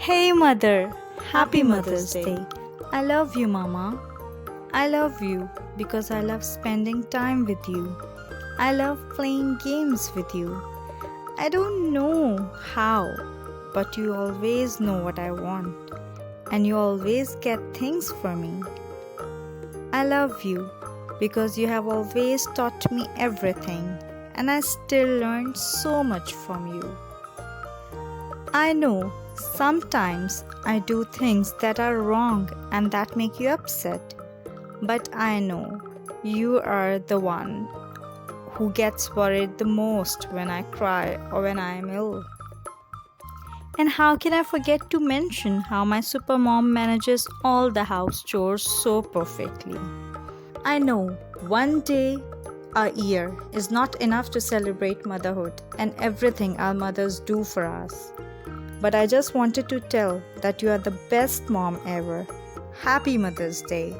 Hey mother, happy Mother's Day. I love you, Mama. I love you because I love spending time with you. I love playing games with you. I don't know how, but you always know what I want, and you always get things for me. I love you because you have always taught me everything, and I still learn so much from you. I know sometimes I do things that are wrong and that make you upset, but I know you are the one who gets worried the most when I cry or when I am ill. And how can I forget to mention how my supermom manages all the house chores so perfectly? I know one day a year is not enough to celebrate motherhood and everything our mothers do for us. But I just wanted to tell that you are the best mom ever. Happy Mother's Day.